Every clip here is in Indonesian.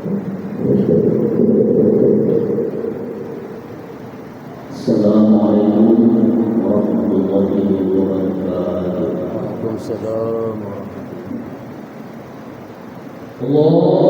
Assalamualaikum warahmatullahi wabarakatuh. Waalaikumsalam. Allahu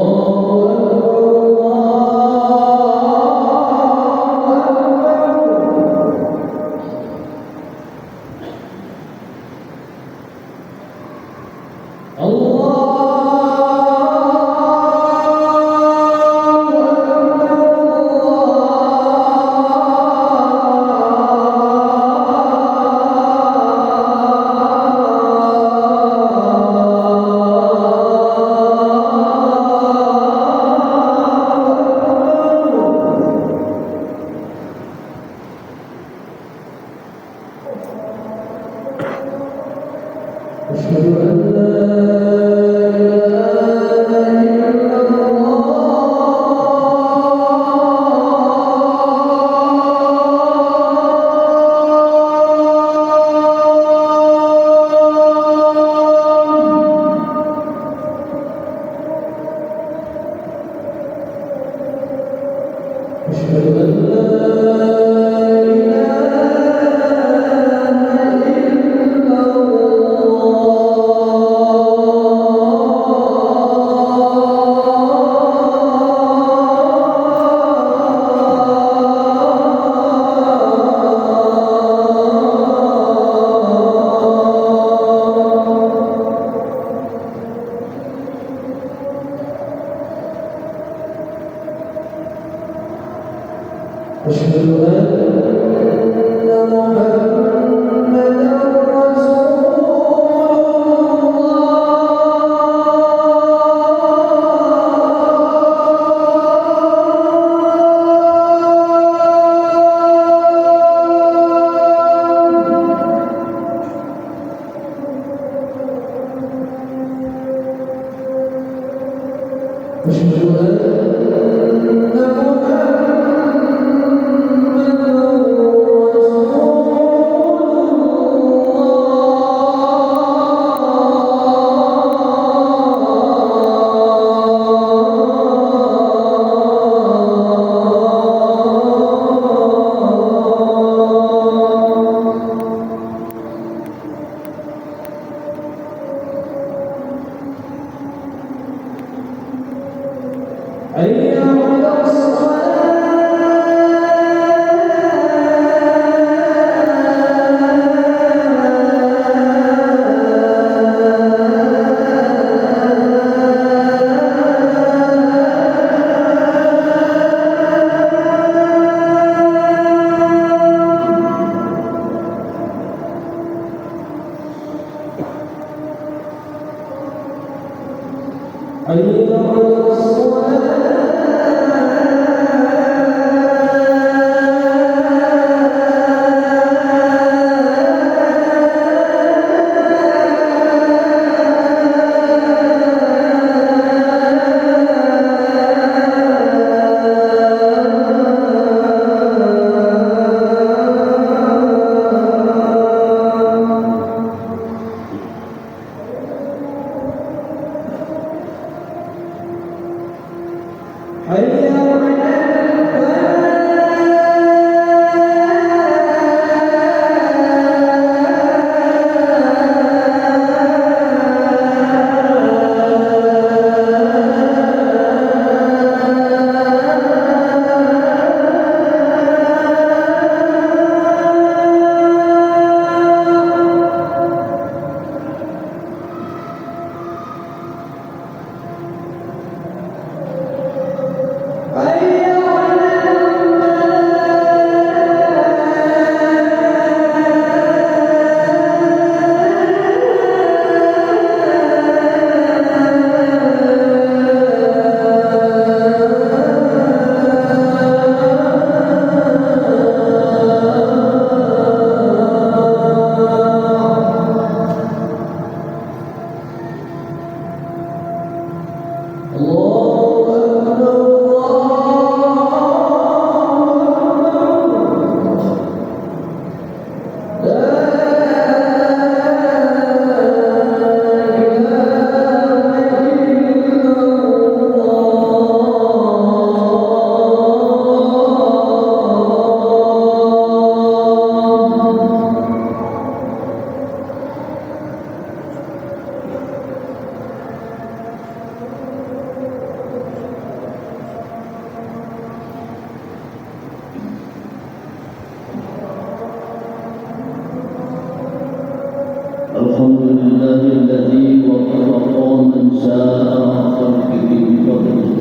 لله الذي وفق من شاء خلقه بفضله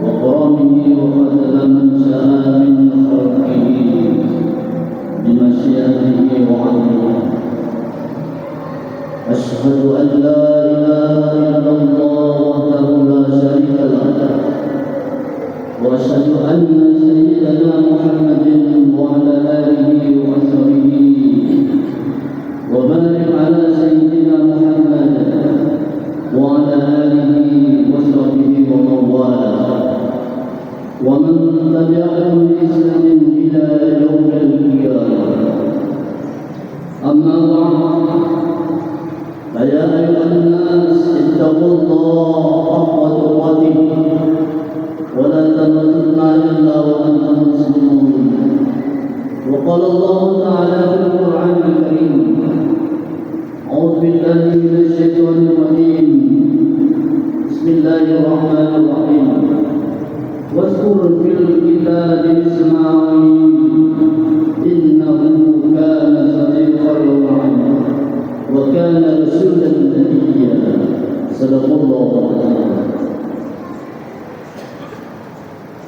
وكرمه وخذل من شاء من خلقه بمشيئته وعدله. أشهد أن لا إله إلا الله وحده لا شريك له، وأشهد أن سيدنا محمد وعلى آله وصحبه وبارك على سيدنا محمد وعلى آله وصحبه ومن والاه ومن تبعهم بإحسان إلى يوم القيامة. أما بعد، فيا أيها الناس اتقوا الله حق تقاته ولا تموتن إلا وأنتم مسلمون. وقال الله تعالى في القرآن الكريم: أعوذ بالله من الشيطان الرجيم، بسم الله الرحمن الرحيم. واذكر في الكتاب إسماعيل إنه كان صديقا وعينا وكان رسولا نبيا. صدق الله العظيم.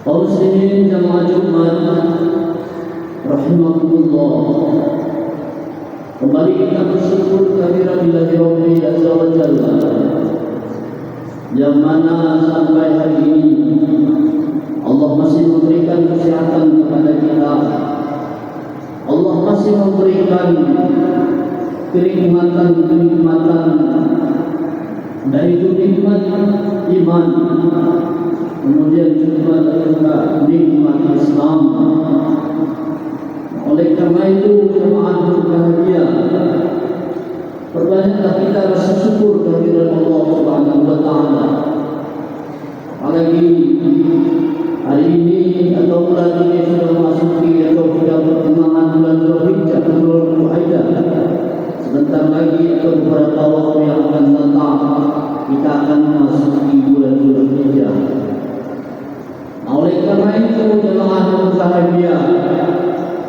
Kaum muslimin jamaah Jumat rahimakumullah, kembali kita bersyukur kehadiran Ilahi Rabbi Azza wa Jalla, yang mana sampai hari ini Allah masih memberikan kesehatan kepada kita. Allah masih memberikan kenikmatan dari itu nikmat iman, kemudian juga nikmat Islam. Oleh karena itu jemaah berbahagia, perbanyaklah kita rasa syukur kehadiran Allah Subhanahu wa taala. Apalagi hari ini atau bulan ini sudah memasuki atau sudah pertengahan bulan Dzulhijjah, bulan Dzulhijjah. Sebentar lagi atau beberapa waktu yang akan datang kita akan memasuki bulan Dzulhijjah. Oleh karena itu jemaah berbahagia,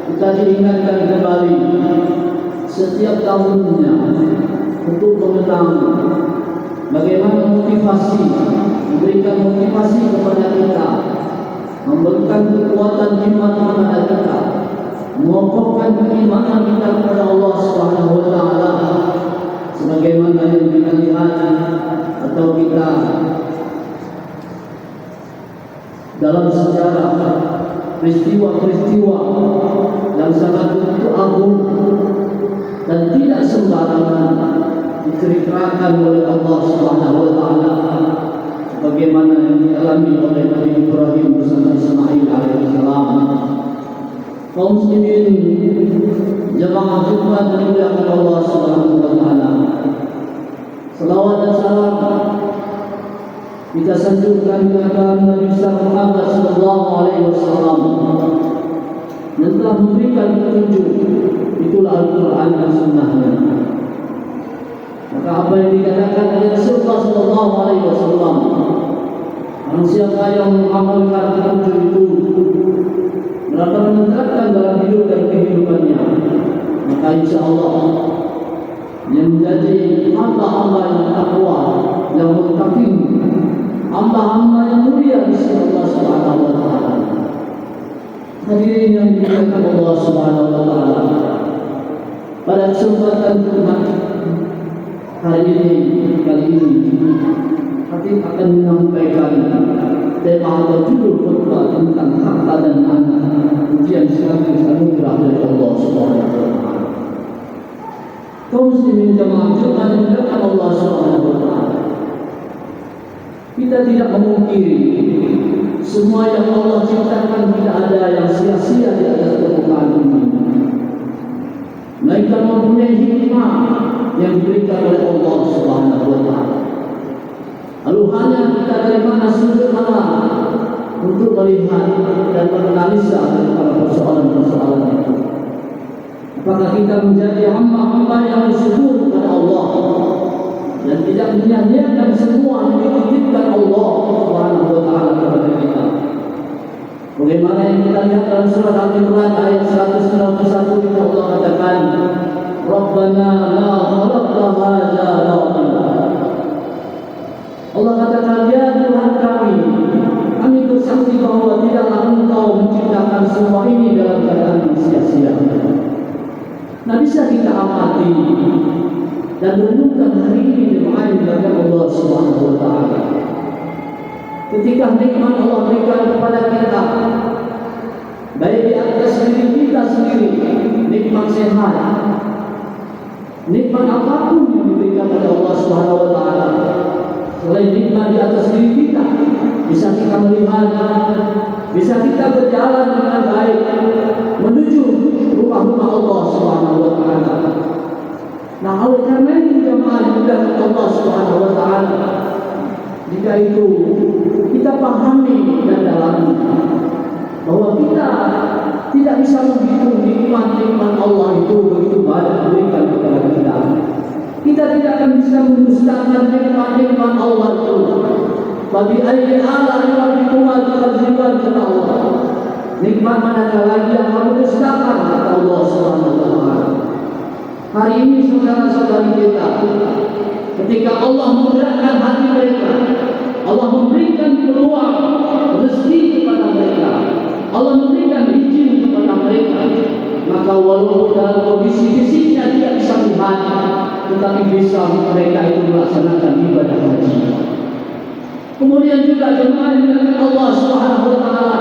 kita diingatkan kembali setiap tahunnya untuk mengenang bagaimana motivasi, memberikan motivasi kepada kita, memberikan kekuatan iman kepada kita, mengokohkan keimanan kita kepada Allah Subhanahu wa taala, sebagaimana yang kita lihat atau kita dalam sejarah peristiwa-peristiwa yang sangat begitu agung dan tidak sembarangan diceritakan oleh Allah Subhanahu wa taala, sebagaimana yang dialami oleh Nabi Ibrahim bersama Ismail alaihissalam. Kaum muslimin jemaah Jumat dimuliakan Allah Subhanahu wa taala, selawat dan salam kita sanjungkan kepada Nabi Muhammad sallallahu alaihi wasallam yang telah memberikan petunjuk, itulah Al-Quran dan Sunnahnya. Maka apa yang dikatakan oleh Rasulullah sallallahu alaihi wasallam, orang siapa yang mengamalkan petunjuk itu berapa menerapkan dalam hidup dan kehidupannya, maka insya Allah yang menjadi hamba-hamba yang takwa, yang muttaqin, hamba-hamba yang mulia di sisi Allah Subhanahu wa taala. Hadirin yang dimuliakan Allah Subhanahu wa taala, pada kesempatan Jumat hari ini hati akan menyampaikan tema atau judul khutbah tentang harta dan anak, ujian sekaligus anugerah dari Allah Subhanahu wa taala. Kaum muslimin jemaah Jumat dimuliakan Allah Subhanahu wa taala, kita tidak memungkiri semua yang Allah ciptakan tidak ada yang sia-sia di atas permukaan bumi. Mereka mempunyai hikmah yang diberikan oleh Allah Subhanahu wa taala. Lalu hanya kita dari mana sudut mana untuk melihat dan menganalisa tentang persoalan-persoalan itu. Apakah kita menjadi hamba-hamba yang bersyukur kepada Allah dan tidak menyia-nyiakan semua yang dititipkan Allah Subhanahu wa taala kepada kita? Bagaimana yang kita lihat dalam surah Al-Imran ayat 191 itu Allah katakan, Rabbana ma khalaqta hadza batila. Allah katakan, ya Tuhan kami bersaksi bahwa tidaklah Engkau menciptakan semua ini dalam keadaan sia-sia. Nah, bisa kita amati dan renungkan hari ini jemaah dari Allah Subhanahu wa taala. Ketika nikmat Allah berikan kepada kita, baik di atas diri kita sendiri, nikmat sehat, nikmat apapun yang diberikan oleh Allah Subhanahu wa taala, selain nikmat di atas diri kita, bisa kita melihat, bisa kita berjalan dengan baik menuju rumah-rumah Allah Subhanahu wa taala. Nah, oleh karena itu jemaah yang Allah Subhanahu wa taala, jika itu kita pahami dan dalami bahwa kita tidak bisa menghitung nikmat-nikmat Allah itu begitu banyak diberikan kepada kita. Kita tidak akan bisa mendustakan nikmat-nikmat Allah itu. Bagi ayat Allah yang dikuat kewajiban kata Allah. Nikmat manakah lagi yang kamu dustakan kata Allah Subhanahu wa taala. Hari ini saudara-saudari kita, ketika Allah menggerakkan hati mereka, Allah memberikan peluang rezeki kepada mereka, Allah memberikan izin kepada mereka, maka walaupun dalam kondisi fisiknya tidak bisa melihat, tetapi bisa mereka itu melaksanakan ibadah haji. Kemudian juga jemaah dengan Allah Subhanahu wa taala,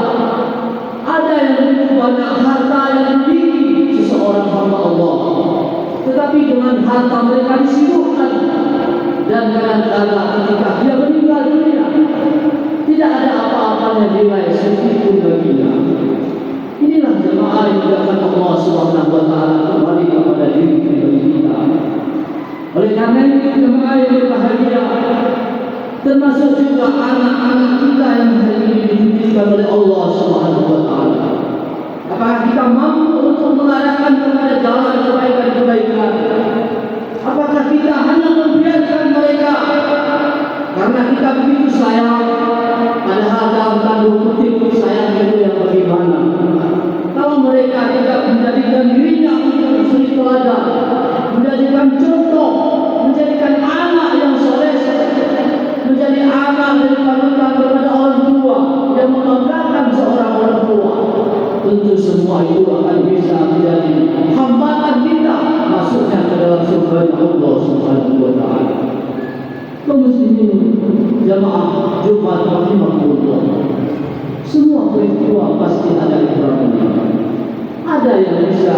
ada yang begitu banyak harta yang dimiliki seseorang hamba Allah, tetapi dengan harta mereka disibukkan, dan kadang-kadang ketika dia meninggal dunia tidak ada apa-apanya nilai sedikitpun baginya. Inilah jemaah yang dilakukan Allah Subhanahu wa taala kembali kepada diri kita. Oleh karena itu jemaah yang berbahagia, termasuk juga anak-anak kita yang hari ini dititipkan oleh Allah Subhanahu wa taala. Apakah kita mampu untuk mengarahkan kepada jalan kebaikan-kebaikan? Apakah kita hanya membiarkan mereka karena kita begitu sayang, padahal dalam tanda kutip sayang itu yang bagaimana? Kalau mereka tidak menjadikan dirinya untuk suri teladan, menjadikan contoh, menjadikan anak yang soleh, menjadi anak dari panutan kepada orang tua yang membanggakan seorang orang tua, tentu semua itu akan bisa menjadi hambatan kita masuknya ke dalam surga Allah Subhanahu wa taala. Kaum muslimin jamaah Jumat rahimahullah, semua peristiwa pasti ada ibaratnya. Ada yang bisa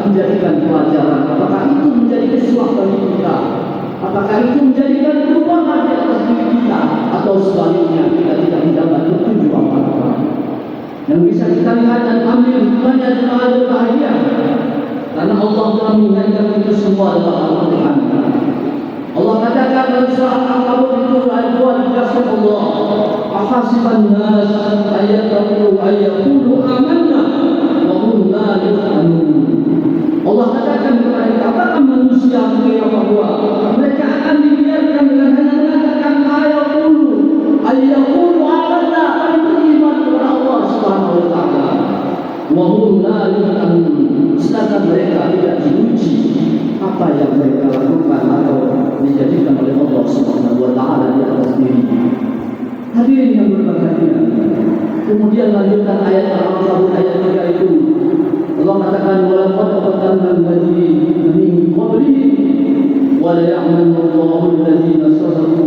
menjadikan pelajaran. Apakah itu menjadi kesuah bagi kita? Apakah itu menjadikan perubahan di atas diri kita? Atau sebaliknya kita tidak mendapat petunjuk apa-apa? Yang bisa kita lihat dan ambil hikmahnya jemaah berbahagia, karena Allah telah mengingatkan itu semua dalam Al-Quran. Allah katakan dalam surah Al-Ankabut itu ayat 2 dikasih Allah, ahasiban nas ayyaqulu ayyaqulu amanna wa hum la yuftanun. Allah katakan kepada kita, apakah manusia mengira bahwa mereka akan dibiarkan dengan hanya mengatakan ayyaqulu amanna, kami beriman kepada Allah Subhanahu wa taala, wa hum la yuftanun, sedangkan mereka tidak diuji apa yang mereka lakukan atau dijadikan oleh Allah Subhanahu wa taala di atas diri. Hadirin yang berbahagia, kemudian lanjutkan ayat Al-Ankabut ayat 3 itu. Allah katakan, wa laqad fatanna alladziina min qablihim wa la ya'lamu Allahu alladziina sadaqu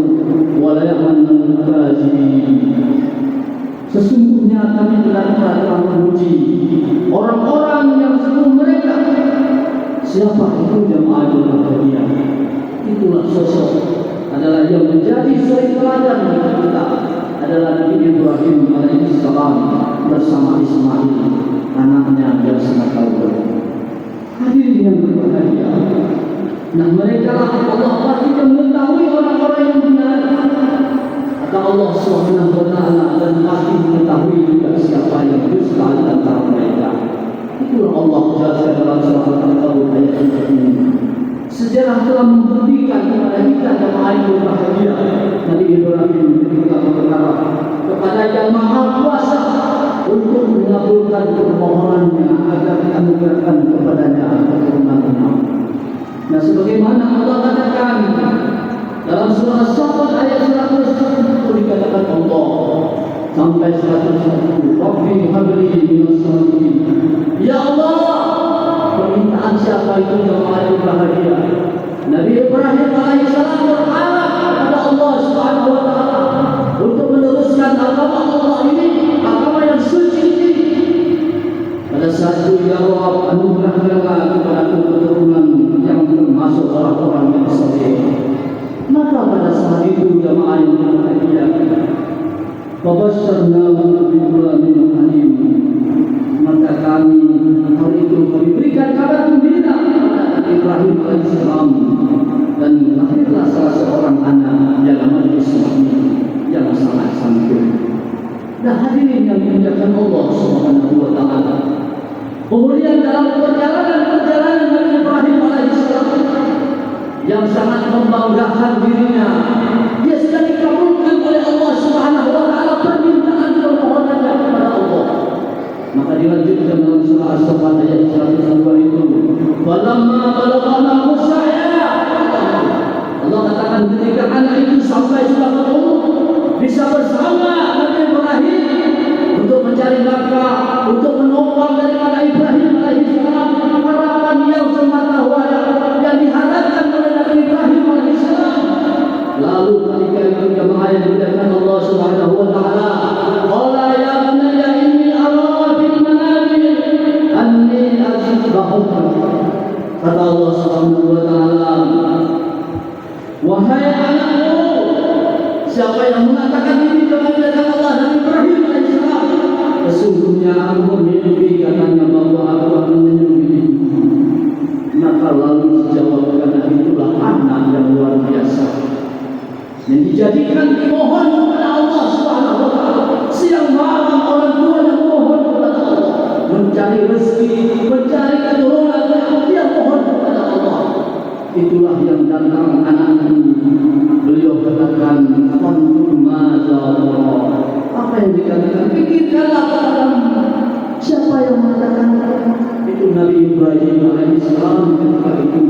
wa la ya'lamu al-kadzibin. Sesungguhnya kami benar-benar telah menguji orang-orang yang sebelum mereka. Siapa itu jemaah yang berbahagia? Itulah sosok adalah yang menjadi suri teladan bagi kita, adalah Nabi Ibrahim alaihissalam bersama Ismail, anaknya yang sangat taubat. Hadirin yang berbahagia, nah mereka lah Allah pasti mengetahui orang-orang yang benar, kata Allah Subhanahu wa taala, dan pasti mengetahui juga siapa yang dusta di antara mereka. Itulah Allah jelaskan dalam surah Al-Ankabut ayat 3 ini. Sejarah telah membuktikan kepada kita jemaah yang berbahagia, Nabi Ibrahim ketika berharap kepada Yang Maha Kuasa untuk mengabulkan permohonannya agar dianugerahkan kepadanya keturunan. Nah, sebagaimana Allah katakan dalam surah As-Saffat ayat 100 dikatakan Allah sampai 101, Rabbi habli minas salihin. Ya Allah, permintaan siapa itu yang paling bahagia? Nabi Ibrahim alaihissalam berharap kepada Allah Subhanahu wa taala untuk meneruskan agama Allah ini, agama yang suci ini. Pada saat itu, ya Allah, anugerahkanlah kepada keturunan yang termasuk orang-orang yang saleh. Maka pada saat itu jamaah yang berbahagia, fabasyarnahu bighulamin halim. Maka kami hari itu memberikan kabar gembira kepada Ibrahim alaihissalam, dan lahirlah salah seorang anak yang namanya Ismail yang sangat santun. Nah, hadirin yang dimuliakan Allah Subhanahu wa taala. Kemudian dalam perjalanan Nabi Ibrahim alaihissalam yang sangat membanggakan dirinya, dia sudah dikabulkan oleh Allah Subhanahu wa taala permintaan permohonannya kepada Allah. Maka dilanjutkan dalam surah As-Saffat ayat 102 itu, "Falamma balagha musa'ya." Allah katakan ketika anak itu sampai sudah berumur, bisa bersama Nabi Ibrahim untuk mencari nafkah, untuk menopang daripada Ibrahim alaihissalam, harapan yang semata-mata yang diharapkan oleh Nabi Ibrahim alaihissalam. Lalu ketika itu jemaah yang dimuliakan Allah Subhanahu wa taala, qala ya bunayya inni ara fil manami anni azbahuka. Kata Allah Subhanahu wa taala, wahai anakku, siapa yang mengatakan ini kepada Allah Nabi Ibrahim alaihissalam, sesungguhnya aku memiliki katanya bahwa aku akan menyembelih. Maka lalu dijawab, karena itulah anak yang luar biasa yang dijadikan dimohon kepada Allah Subhanahu wa taala. Siang malam orang tua yang mohon kepada Allah, mencari rezeki, mencari keturunan, dia mohon kepada Allah. Itulah yang datang anak ini. Beliau katakan, apa yang dikatakan? Pikirkanlah kepada siapa yang mengatakan itu Nabi Ibrahim alaihissalam. Ketika itu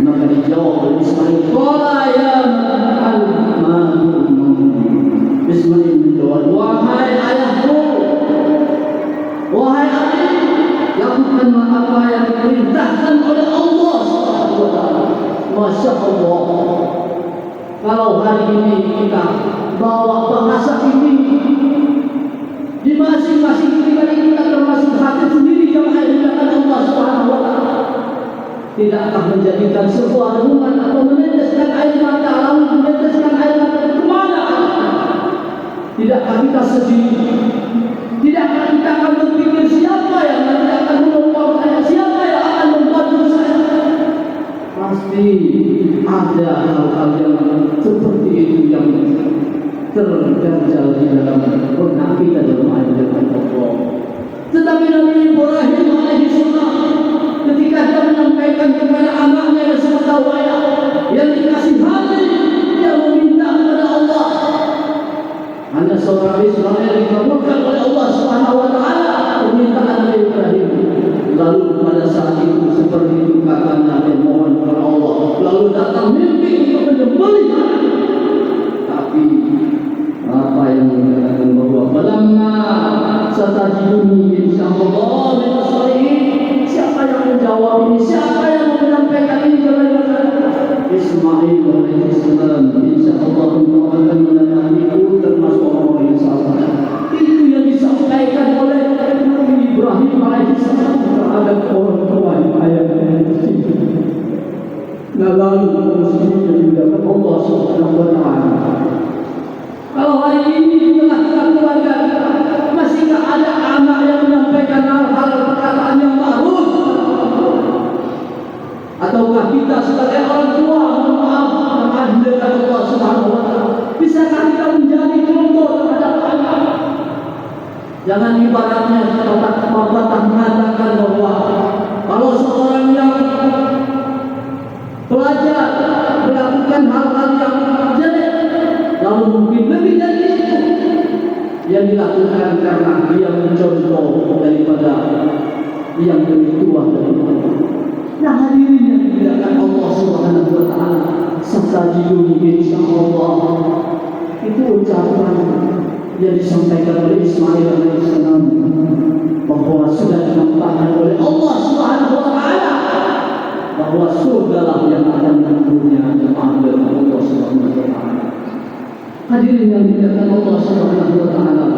maka dijawab oleh Ismail, qala ya Ismail menjawab, wahai ayahku, wahai ayah, lakukanlah apa yang diperintahkan oleh Allah Subhanahu wa taala. Masya Allah, kalau hari ini kita bawa bahasa ini di masing-masing pribadi kita, termasuk hati sendiri yang dilakukan Allah Subhanahu wa taala, tidakkah menjadikan sebuah renungan atau meneteskan air mata? Lalu meneteskan air mata kemana? Tidakkah kita sedih? Tidakkah kita akan berpikir siapa yang nanti akan menolong saya, siapa yang akan membantu saya? Pasti ada hal-hal yang seperti itu yang terganjal di dalam benak kita dalam ajaran Allah. Tetapi Nabi Ibrahim alaihissalam ketika dia menyampaikan kepada anaknya yang sepatawaya yang dikasih hati, dia meminta kepada Allah. Hanya seorang Israel dikabulkan oleh Allah Subhanahu wa taala permintaan Nabi Ibrahim. Lalu pada saat itu seperti itu kata Nabi mohon kepada Allah. Lalu datang mimpi untuk menyembelih. Tapi apa yang dikatakan bahwa falamma satajiduni insyaallah min as-salihin. Siapa yang menjawab ini? Siapa yang menyampaikan ini kepada Ismail alaihissalam? Insyaallah engkau akan mendatangiku termasuk orang yang salah. Itu yang disampaikan oleh Nabi Ibrahim alaihissalam terhadap orang tua ayahnya tersebut. Nah, lalu muslim yang didapat Allah Subhanahu wa taala. Kalau hari ini di tengah-tengah keluarga kita masihkah ada anak yang menyampaikan hal-hal perkataan yang bagus? Ataukah kita sebagai orang tua, mohon maaf, mengandalkan Allah Subhanahu wa taala, bisakah kita menjadi contoh terhadap anak? Jangan ibaratnya pepatah mengatakan bahwa kalau seorang yang pelajar melakukan hal-hal yang jelek, lalu mungkin lebih dari itu yang dilakukan karena dia mencontoh daripada yang lebih tua daripada. Nah, hadirin yang dimuliakan Allah Subhanahu wa taala. Satajiduni insyaallah. Itu ucapan yang disampaikan oleh Ismail alaihissalam bahwa sudah dinampakkan oleh Allah Subhanahu wa taala bahwa surgalah yang akan menunggunya jemaah Allah Subhanahu wa taala. Hadirin yang dimuliakan Allah Subhanahu wa taala,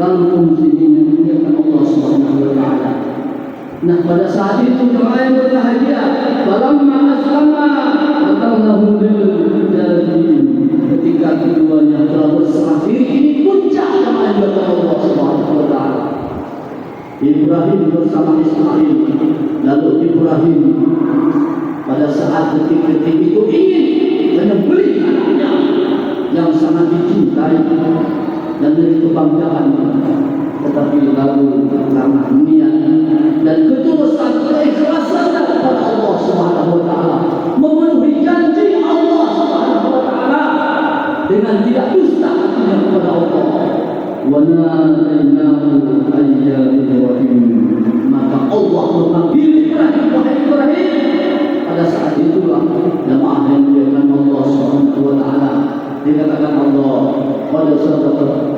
lalu muslimin yang dimuliakan Allah Subhanahu wa taala. Nah, pada saat itu jemaah yang berbahagia, falamma aslama atallahu lil jannah. Ketika keduanya telah berserah diri, ini puncak jemaah yang dimuliakan Allah Subhanahu wa taala. Ibrahim bersama Ismail, lalu Ibrahim pada saat detik-detik itu ingin menyembelih anaknya yang sangat dicintai dan menjadi kebanggaan, tetapi lalu karena niat dan ketulusan keikhlasan kepada Allah Subhanahu wa taala, memenuhi janji Allah Subhanahu wa taala dengan tidak dusta hatinya kepada Allah. Wa nadainahu ayya Ibrahim, maka Allah memanggil Ibrahim, wahai Ibrahim. Pada saat itulah jemaah yang dimuliakan Allah Subhanahu wa taala, dikatakan Allah pada sadaqa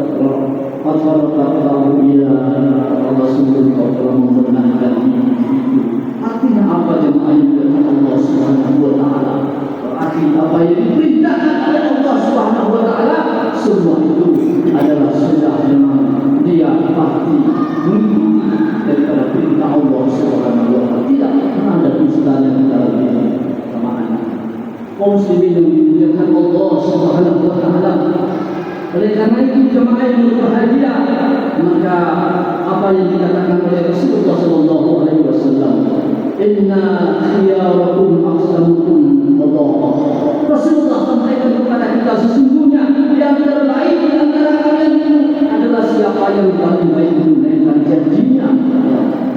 Allah sungguh kau telah membenarkan itu. Artinya apa jemaah yang dimuliakan Allah Subhanahu wa taala? Berarti apa yang diperintahkan oleh Allah Subhanahu wa taala semua itu adalah sudah memang dia pasti mengikuti daripada perintah Allah Subhanahu wa taala. Tidak pernah ada dusta yang dalam ini kemana. Kaum muslimin yang dimuliakan Allah Subhanahu wa taala. Oleh karena itu jemaah yang berbahagia, maka apa yang dikatakan oleh Rasulullah sallallahu alaihi wasallam, inna khiyarakum ahsanukum Allah. Rasulullah sampaikan kepada kita sesungguhnya yang terbaik di antara kalian itu adalah siapa yang paling baik menunaikan janjinya,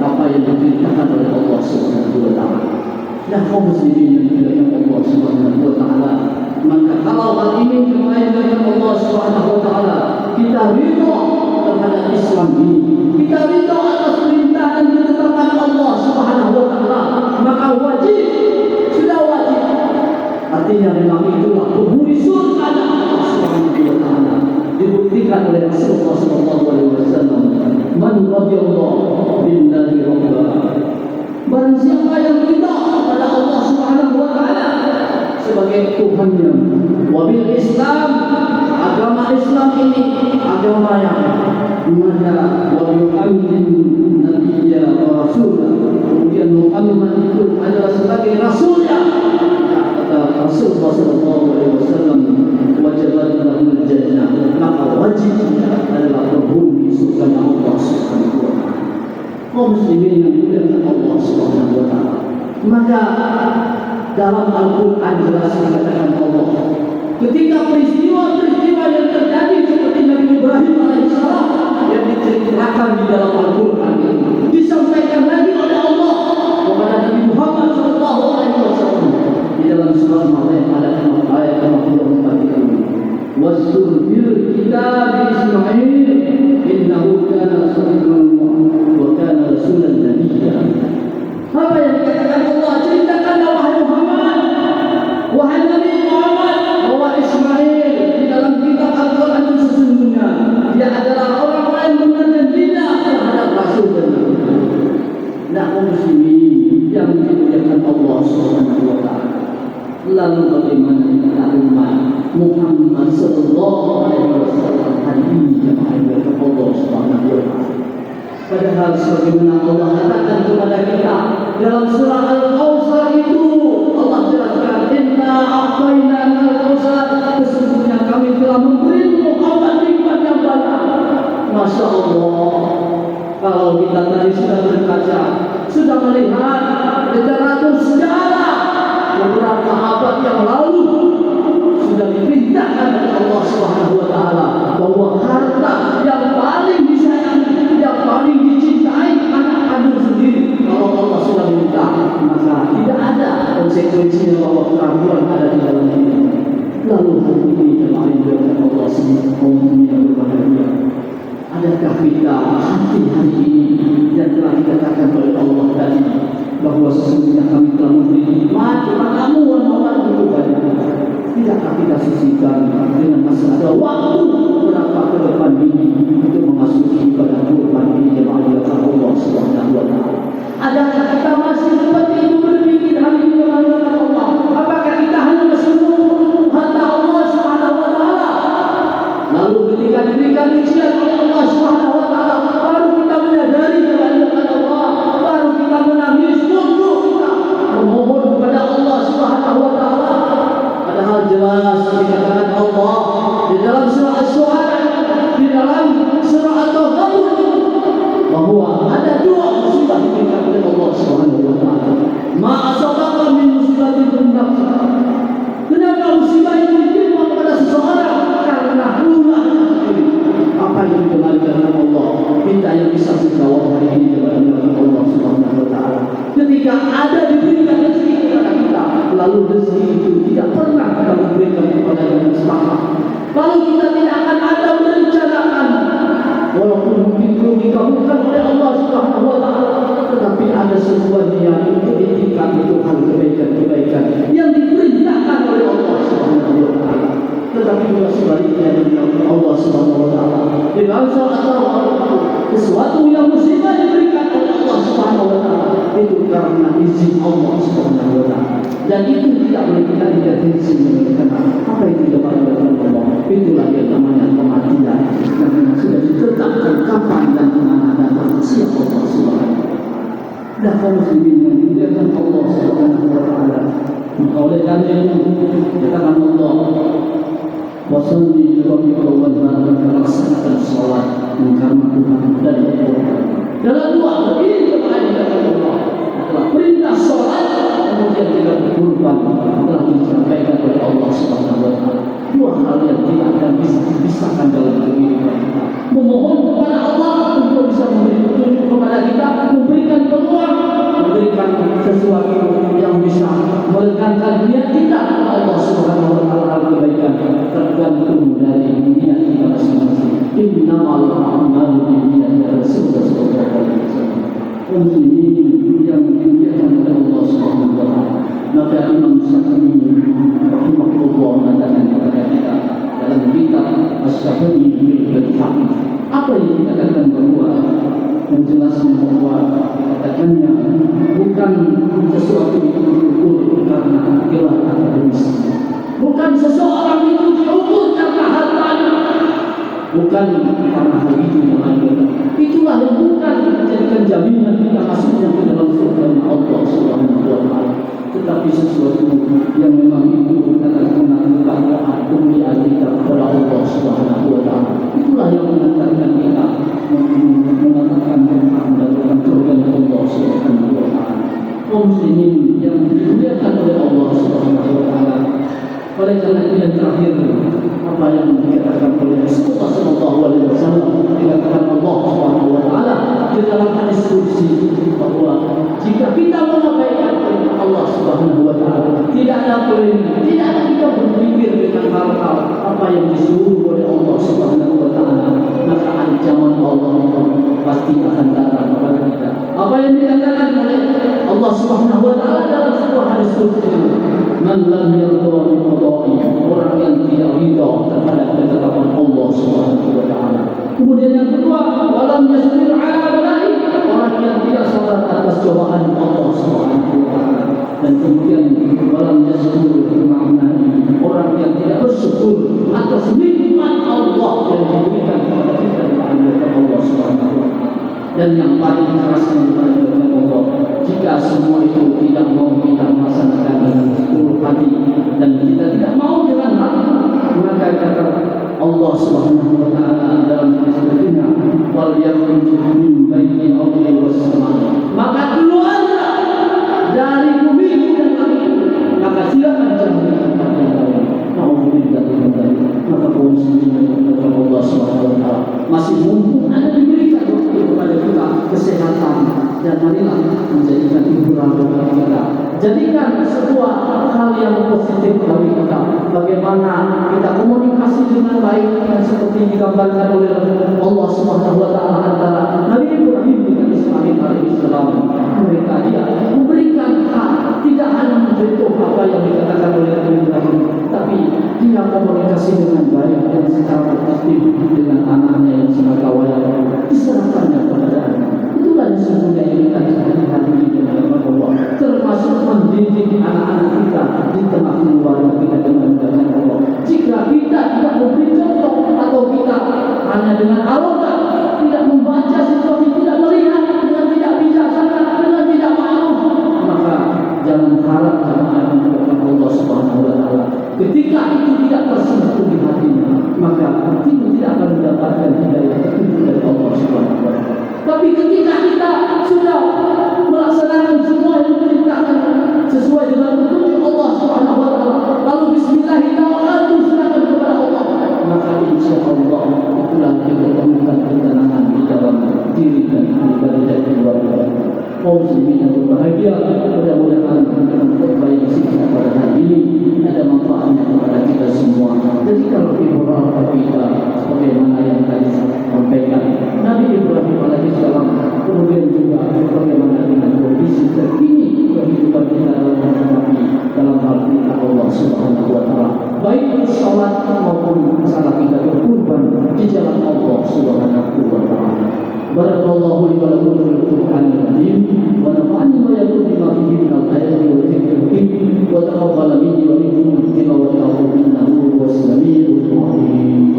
apa yang diperintahkan oleh Allah Subhanahu wa taala. Dan kaum muslimin yang dimuliakan Allah Subhanahu wa taala, maka kalau hal ini kemahiran Allah Subhanahu wa taala, kita ridha terhadap Islam ini, kita ridha atas perintah dan ketetapan Allah Subhanahu wa taala, maka wajib, sudah wajib. Artinya memang itulah penghuni surga Allah Subhanahu wa taala. Dibuktikan oleh Rasulullah sallallahu alaihi wasallam, man radiyallahu billahi rabba. Barang siapa yang ridha kepada Allah Subhanahu wa taala sebagai Tuhannya, wabil Islam, agama Islam ini agama yang mana wabil amin nabiyya wa rasulah, kemudian Muhammad itu adalah sebagai rasulnya, kata Rasulullah sallallahu alaihi wasallam, wajibat lahul jannah, maka wajib adalah penghuni surga Allah Subhanahu wa taala. Kaum muslimin yang dimuliakan Allah Subhanahu wa taala, maka dalam Al-Quran jelas dikatakan Allah, ketika peristiwa-peristiwa yang terjadi seperti Nabi Ibrahim alaihissalam yang diceritakan di dalam Al-Quran disampaikan lagi oleh Allah kepada Nabi Muhammad sallallahu alaihi wasallam di dalam surah Maryam ayat 44. Wastur fil kitab Ismail innahu kana sadiqan wa kana rasulan nabiyya. Apa yang dikatakan Allah? Ceritakanlah wahai Muhammad, wahai Nabi Muhammad, bahwa Ismail di dalam kitab Al-Quran itu sesungguhnya dia adalah orang-orang yang benar dan tidak terhadap Rasul dan Nabi. Nah, kaum muslimin yang dimuliakan Allah Subhanahu wa taala, lalu bagaimana kita umat Muhammad sallallahu alaihi wasallam hari ini jemaah yang Allah Subhanahu wa taala? Padahal sebagaimana Allah katakan kepada kita dalam surah Al-Kautsar itu, Allah jelaskan, inna a'tayna al-kautsar, sesungguhnya kami telah memberimu obat nikmat yang banyak. Masya Allah, kalau kita tadi sudah berkaca, sudah melihat literatur sejarah beberapa abad yang lalu sudah diperintahkan oleh Allah Subhanahu wa taala bahwa harta yang paling disayangi, yang paling dicintai anak kandung sendiri. Kalau Allah sudah minta, maka tidak ada konsekuensinya bahwa keraguan ada di dalam diri. Lalu hari ini jemaah yang Allah semua kaum yang berbahagia, adakah kita hati hari ini yang telah dikatakan oleh Allah tadi bahwa sesungguhnya kami telah memberi nikmat jelas dikatakan Allah di dalam surah Asy-Syu'ara, di dalam surah At-Taghabun, bahwa ada dua musibah yang diberikan oleh Allah Subhanahu wa taala. Ma asabaka min musibatin min nafsik. Kenapa musibah itu ditimpa kepada seseorang? Karena ulah sendiri. Apa yang dikembalikan oleh Allah? Kita yang bisa menjawab hari ini kepada Allah Subhanahu wa taala. Ketika ada diberikan rezeki kepada kita, lalu rezeki itu tidak pernah kita memberikan kepada yang mustahil. Lalu kita tidak akan ada merencanakan, walaupun mungkin belum dikabulkan oleh Allah Subhanahu wa taala, tetapi ada sebuah niat untuk ditingkat itu hal kebaikan-kebaikan yang diperintahkan oleh Allah Subhanahu wa taala. Tetapi juga sebaliknya dengan Allah Subhanahu wa taala di dalam surah At-Taghabun, sesuatu yang musibah diberikan oleh Allah Subhanahu wa taala itu karena izin Allah Subhanahu wa taala, dan itu tidak boleh kita intervensi karena apa yang dilakukan oleh Allah. Itulah yang namanya kematian yang memang sudah ditetapkan kapan dan di mana dan siapa Allah Subhanahu wa taala. Dan kaum muslimin yang dimuliakan Allah Subhanahu wa taala, maka oleh karena itu katakan Allah, wasalli lillahi wa ta'ala, laksanakan salat karena Tuhan dari Allah. Dalam doa begini kepada Allah adalah perintah salat, kemudian juga berkorban telah disampaikan oleh Allah Subhanahu wa taala. Dua hal yang tidak akan bisa dipisahkan dalam kehidupan kita. Memohon kepada Allah untuk bisa memberi petunjuk kepada kita, memberikan peluang, memberikan sesuatu yang bisa menekankan niat kita kepada Allah Subhanahu wa taala kebaikan, tergantung dari niat kita masing-masing. Innamal a'malu binniyat, Rasulullah sallallahu alaihi wasallam. Muslimin yang dimuliakan oleh Allah Subhanahu wa taala, maka Imam Syafi'i rahimahullah mengatakan kepada kita dalam kitab Asy-Syafi'i bil Haqq, apa yang dikatakan bahwa menjelaskan bahwa dikatakannya bukan sesuatu itu diukur karena gelar akademis, bukan seseorang itu diukur karena hartanya, bukan karena hal itu yang lain. Itulah yang bukan menjadikan jaminan kita masuknya ke dalam surga Allah Subhanahu wa taala, tetapi sesuatu yang memang itu katakan ketakwaan kemuliaan kita kepada Allah Subhanahu wa taala. Itulah yang mengantarkan kita mengatakan tentang mendapatkan surga Allah Subhanahu wa taala. Kaum muslimin yang dimuliakan oleh Allah Subhanahu wa taala, oleh karena itu yang terakhir apa yang dikatakan oleh Rasulullah sallallahu alaihi wasallam, dikatakan Allah Subhanahu wa taala di dalam hadis qudsi bahwa jika kita mengabaikan Allah Subhanahu wa taala, tidak ada kita berpikir dengan hal-hal apa yang disuruh oleh Allah Subhanahu wa taala, maka ancaman Allah pasti akan datang kepada kita. Apa yang dikatakan oleh Allah Subhanahu wa taala dalam sebuah hadis qudsi, man lam yarda bi qada'i, orang yang tidak ridha terhadap ketetapan Allah Subhanahu wa taala. Kemudian yang kedua, walam yasbir ala bala'i, orang yang tidak sabar atas cobaan Allah Subhanahu wa taala. Dan kemudian walam yasbur ma'nahi, orang yang tidak bersyukur atas nikmat Allah yang diberikan kepada kita dari Allah Subhanahu wa taala. Dan yang paling keras yang diberikan Allah, jika semua itu tidak mau kita melaksanakan dengan seluruh hati dan kita tidak mau dengan hati, maka kata Allah Subhanahu wa taala dalam hadis berikutnya, wal yakhruju min baini al-ardi was sama', maka keluarlah dari bumi dan langit, maka silakan jangan maka kaum muslimin kepada Allah Subhanahu wa taala masih mumpung ada diberikan waktu kepada kita kesehatan, dan marilah menjadikan hiburan kepada kita, jadikan sebuah hal yang positif bagi kita. Bagaimana kita komunikasi dengan baik dan seperti digambarkan oleh Allah Subhanahu wa taala antara Nabi Ibrahim dengan Ismail alaihissalam. Mereka dia memberikan hak, tidak hanya mencontoh apa yang dikatakan oleh Nabi Ibrahim, tapi dia komunikasi dengan baik dan secara aktif dengan anaknya yang semata-wayang diserahkannya kepada anak. Itulah yang sesungguhnya yang kita hadiri dengan Allah, termasuk mendidik anak-anak kita di tengah keluarga kita dengan menggunakan Allah. Jika kita tidak memberi contoh atau kita hanya dengan arogan, tidak membaca situasi, tidak melihat dengan tidak bijaksana, dengan tidak ma'ruf, maka jangan harap jamaah yang Allah Subhanahu wa taala ketika kaum muslimin yang berbahagia. Mudah-mudahan dengan khutbah yang singkat pada hari ini ada manfaatnya kepada kita semua. Jadi kalau beberapa kita sebagaimana yang tadi saya sampaikan, Nabi Ibrahim alaihissalam, kemudian juga bagaimana dengan kondisi terkini kehidupan kita dalam menghadapi dalam hal perintah Allah Subhanahu wa taala, baik salat maupun salat kita berkorban di jalan Allah Subhanahu wa taala. Barakallahu li wa lakum fil Qur'anil Karim wa nafa'ani wa yakum bima fihi min al-ayati wa dhikril hakim wa taqabbal minni wa minkum tilawatahu innahu huwas samiul 'alim.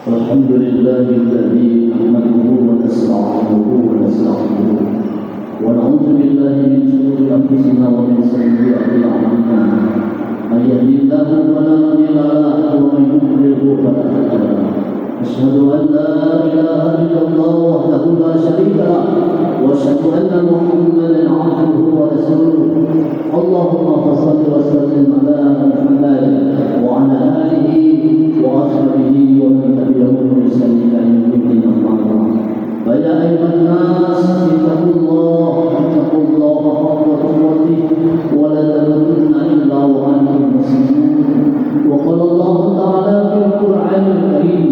الحمد لله الذي نحمده ونستعينه ونستغفره ونعوذ بالله من شرور انفسنا ومن سيئات اعمالنا من يهده الله فلا مضل له ومن يضلل فلا هادي له اشهد ان لا اله الا الله وحده لا شريك له واشهد ان محمدا عبده ورسوله اللهم صل وسلم على محمد وعلى اله واصحابه ومن تبعهم بإحسان إلى يوم الدين أما بعد فيا أيها الناس اتقوا الله حق تقاته ولا تموتن إلا وأنتم مسلمون. وقال الله تعالى في القرآن الكريم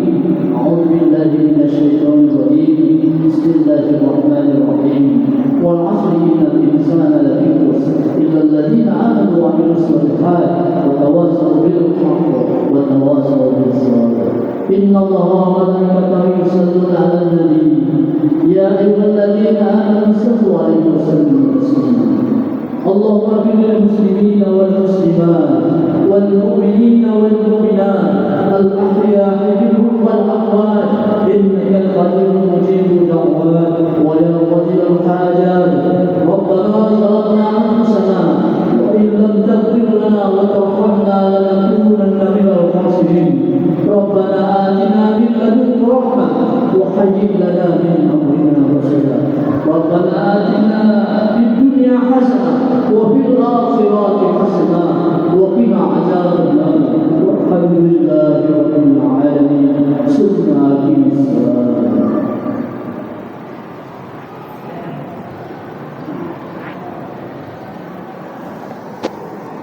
أعوذ بالله من الشيطان الرجيم بسم الله الرحمن الرحيم والعصر إن الإنسان لفي خسر إلا الذين آمنوا وعملوا الصالحات وتواصوا بالحق وتواصوا بالصبر إن الله وملائكته يصلون على النبي يا أيها الذين آمنوا صلوا عليه وسلموا تسليما. اللهم اغفر للمسلمين والمسلمات